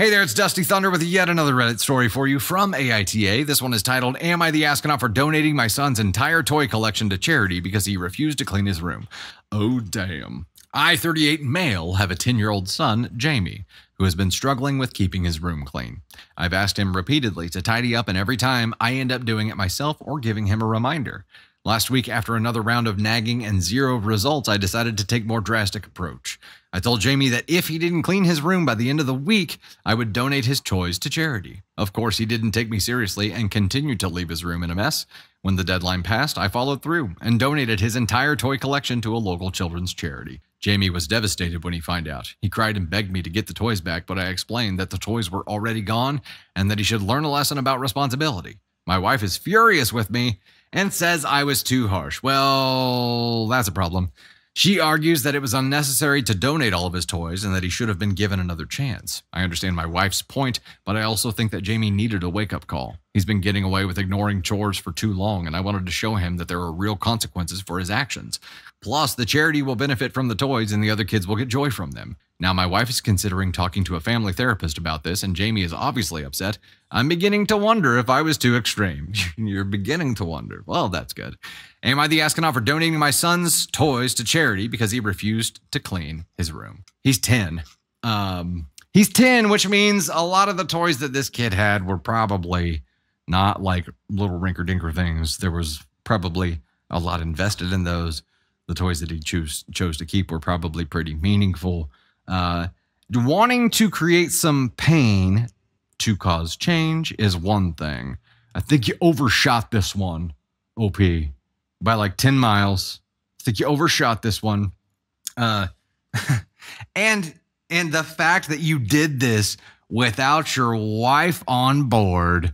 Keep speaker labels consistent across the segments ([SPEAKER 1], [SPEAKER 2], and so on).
[SPEAKER 1] Hey there, it's Dusty Thunder with yet another Reddit story for you from AITA. This one is titled, Am I the Astronaut for Donating My Son's Entire Toy Collection to Charity Because He Refused to Clean His Room? Oh, damn. I, 38 male, have a 10-year-old son, Jamie, who has been struggling with keeping his room clean. I've asked him repeatedly to tidy up, and every time I end up doing it myself or giving him a reminder. Last week, after another round of nagging and zero results, I decided to take a more drastic approach. I told Jamie that if he didn't clean his room by the end of the week, I would donate his toys to charity. Of course, he didn't take me seriously and continued to leave his room in a mess. When the deadline passed, I followed through and donated his entire toy collection to a local children's charity. Jamie was devastated when he found out. He cried and begged me to get the toys back, but I explained that the toys were already gone and that he should learn a lesson about responsibility. My wife is furious with me and says I was too harsh. Well, that's a problem. She argues that it was unnecessary to donate all of his toys and that he should have been given another chance. I understand my wife's point, but I also think that Jamie needed a wake-up call. He's been getting away with ignoring chores for too long, and I wanted to show him that there are real consequences for his actions. Plus, the charity will benefit from the toys and the other kids will get joy from them. Now, my wife is considering talking to a family therapist about this, and Jamie is obviously upset. I'm beginning to wonder if I was too extreme. You're beginning to wonder. Well, that's good. Am I the astronaut for donating my son's toys to charity because he refused to clean his room? He's 10. He's 10, which means a lot of the toys that this kid had were probably not like little rinker-dinker things. There was probably a lot invested in those. The toys that he chose to keep were probably pretty meaningful. Wanting to create some pain to cause change is one thing. I think you overshot this one, OP, by like 10 miles. I think you overshot this one. And the fact that you did this without your wife on board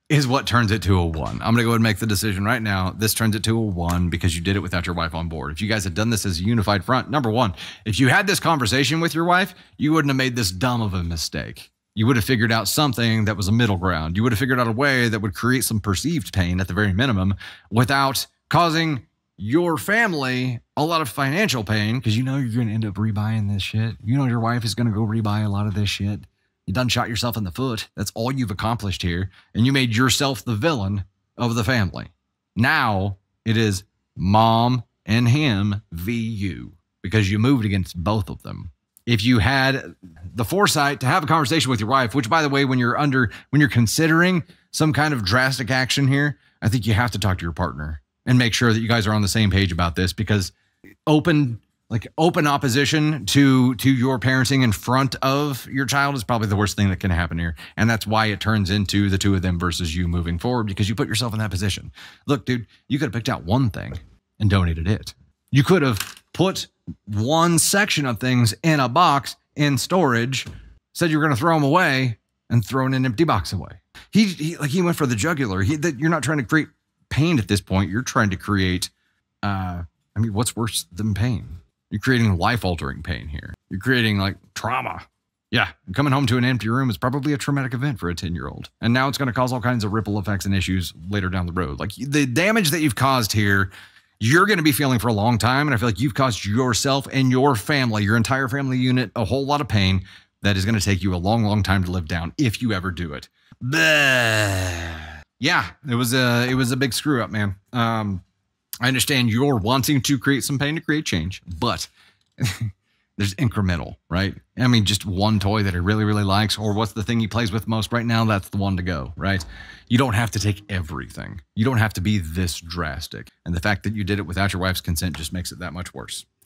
[SPEAKER 1] is what turns it to a 1. I'm going to go ahead and make the decision right now. This turns it to a 1 because you did it without your wife on board. If you guys had done this as a unified front, number one, if you had this conversation with your wife, you wouldn't have made this dumb of a mistake. You would have figured out something that was a middle ground. You would have figured out a way that would create some perceived pain at the very minimum without causing your family a lot of financial pain because you know you're going to end up rebuying this shit. You know your wife is going to go rebuy a lot of this shit. You done shot yourself in the foot. That's all you've accomplished here. And you made yourself the villain of the family. Now it is mom and him v. you because you moved against both of them. If you had the foresight to have a conversation with your wife, which by the way, when you're considering some kind of drastic action here, I think you have to talk to your partner and make sure that you guys are on the same page about this because open opposition to your parenting in front of your child is probably the worst thing that can happen here. And that's why it turns into the two of them versus you moving forward because you put yourself in that position. Look, dude, you could have picked out one thing and donated it. You could have put one section of things in a box in storage, said you were going to throw them away and thrown an empty box away. He went for the jugular. You're not trying to create pain at this point. You're trying to create, what's worse than pain? You're creating life-altering pain here. You're creating, like, trauma. Yeah, coming home to an empty room is probably a traumatic event for a 10-year-old. And now it's going to cause all kinds of ripple effects and issues later down the road. Like, the damage that you've caused here, you're going to be feeling for a long time. And I feel like you've caused yourself and your family, your entire family unit, a whole lot of pain that is going to take you a long, long time to live down if you ever do it. Yeah, it was a big screw-up, man. I understand you're wanting to create some pain to create change, but there's incremental, right? I mean, just one toy that he really, really likes, or what's the thing he plays with most right now? That's the one to go, right? You don't have to take everything. You don't have to be this drastic. And the fact that you did it without your wife's consent just makes it that much worse.